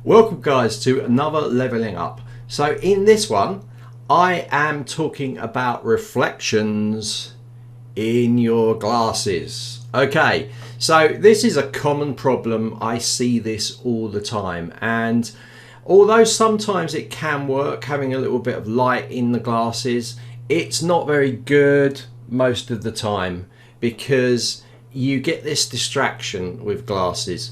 Welcome guys to another leveling up. So in this one I am talking about reflections in your glasses. Okay, so this is a common problem. I see this all the time, and although sometimes it can work having a little bit of light in the glasses, it's not very good most of the time because you get this distraction with glasses.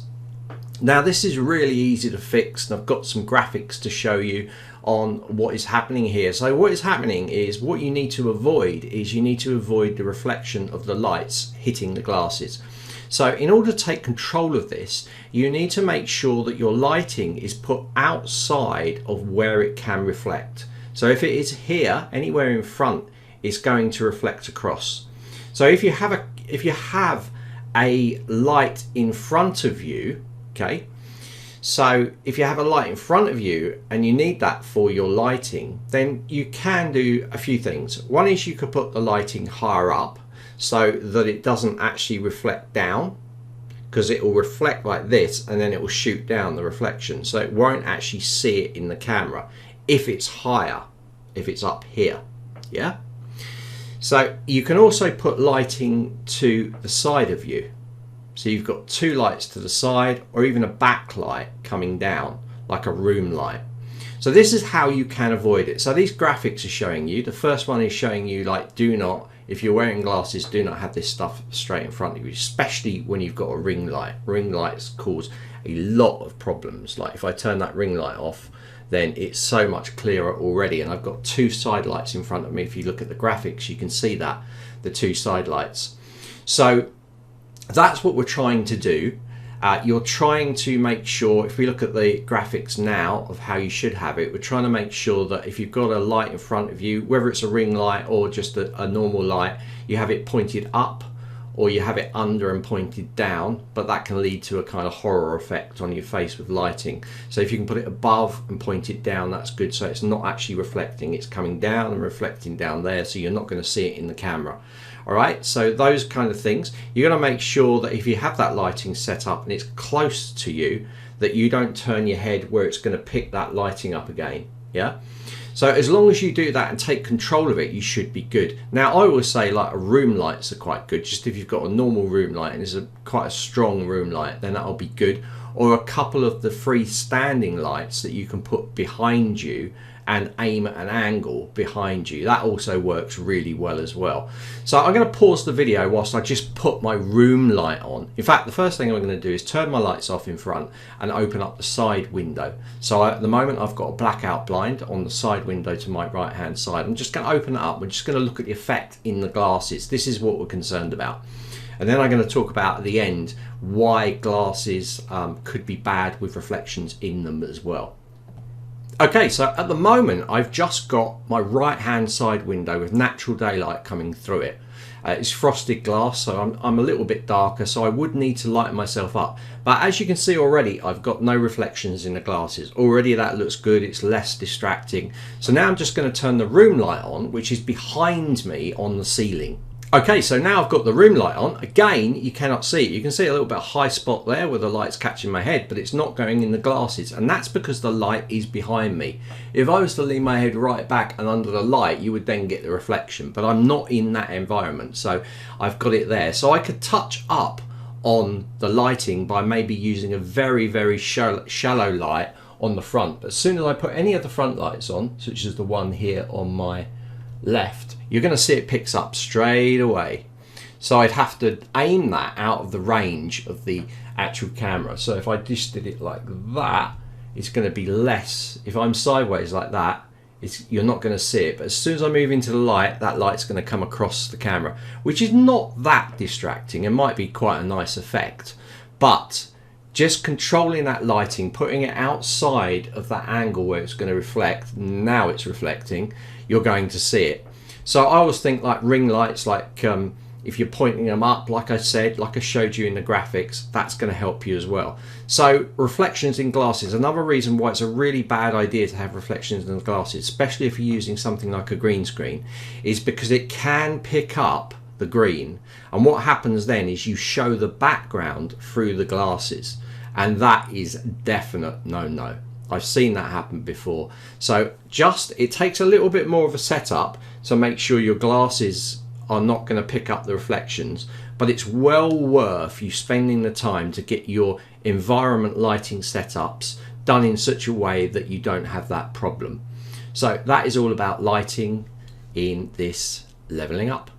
Now this is really easy to fix, and I've got some graphics to show you on what is happening here. So what is happening is, what you need to avoid is the reflection of the lights hitting the glasses. So in order to take control of this, you need to make sure that your lighting is put outside of where it can reflect. So if it is here, anywhere in front, it's going to reflect across. So if you have a light in front of you, okay, so if you have a light in front of you and you need that for your lighting, then you can do a few things. One is you could put the lighting higher up so that it doesn't actually reflect down, because it will reflect like this and then it will shoot down the reflection, so it won't actually see it in the camera if it's higher, if it's up here. Yeah, so you can also put lighting to the side of you. So you've got two lights to the side, or even a backlight coming down, like a room light. So this is how you can avoid it. So these graphics are showing you, the first one is showing you, like, do not, if you're wearing glasses, do not have this stuff straight in front of you, especially when you've got a ring light. Ring lights cause a lot of problems. Like if I turn that ring light off, then it's so much clearer already. And I've got two side lights in front of me. If you look at the graphics, you can see that, the two side lights. So that's what we're trying to do. You're trying to make sure, if we look at the graphics now of how you should have it, we're trying to make sure that if you've got a light in front of you, whether it's a ring light or just a normal light, you have it pointed up or you have it under and pointed down, but that can lead to a kind of horror effect on your face with lighting. So if you can put it above and point it down, that's good, so it's not actually reflecting, it's coming down and reflecting down there, so you're not going to see it in the camera. Alright, so those kind of things. You're going to make sure that if you have that lighting set up and it's close to you, that you don't turn your head where it's going to pick that lighting up again. Yeah? So as long as you do that and take control of it, you should be good. Now I always say, like, room lights are quite good. Just if you've got a normal room light and it's quite a strong room light, then that'll be good. Or a couple of the freestanding lights that you can put behind you and aim at an angle behind you. That also works really well as well. So I'm going to pause the video whilst I just put my room light on. In fact, the first thing I'm going to do is turn my lights off in front and open up the side window. So at the moment I've got a blackout blind on the side window to my right hand side. I'm just going to open it up. We're just going to look at the effect in the glasses. This is what we're concerned about. And then I'm going to talk about at the end why glasses could be bad with reflections in them as well. Okay, so at the moment I've just got my right hand side window with natural daylight coming through it. It's frosted glass, so I'm a little bit darker, so I would need to lighten myself up. But as you can see already, I've got no reflections in the glasses. Already that looks good, it's less distracting. So now I'm just going to turn the room light on, which is behind me on the ceiling. Okay, so now I've got the room light on. Again, you cannot see it. You can see a little bit of high spot there where the light's catching my head, but it's not going in the glasses, and that's because the light is behind me. If I was to lean my head right back and under the light, you would then get the reflection, but I'm not in that environment, so I've got it there. So I could touch up on the lighting by maybe using a very, very shallow light on the front. But as soon as I put any of the front lights on, such as the one here on my left, you're going to see it picks up straight away. So I'd have to aim that out of the range of the actual camera. So if I just did it like that, it's going to be less. If I'm sideways like that, you're not going to see it. But as soon as I move into the light, that light's going to come across the camera, which is not that distracting. It might be quite a nice effect, but just controlling that lighting, putting it outside of that angle where it's going to reflect, now it's reflecting, you're going to see it. So I always think, like ring lights, like if you're pointing them up, like I said, like I showed you in the graphics, that's going to help you as well. So reflections in glasses, another reason why it's a really bad idea to have reflections in the glasses, especially if you're using something like a green screen, is because it can pick up the green, and what happens then is you show the background through the glasses. and that is definite no. I've seen that happen before. So it takes a little bit more of a setup to make sure your glasses are not going to pick up the reflections, but it's well worth you spending the time to get your environment lighting setups done in such a way that you don't have that problem. So that is all about lighting in this leveling up.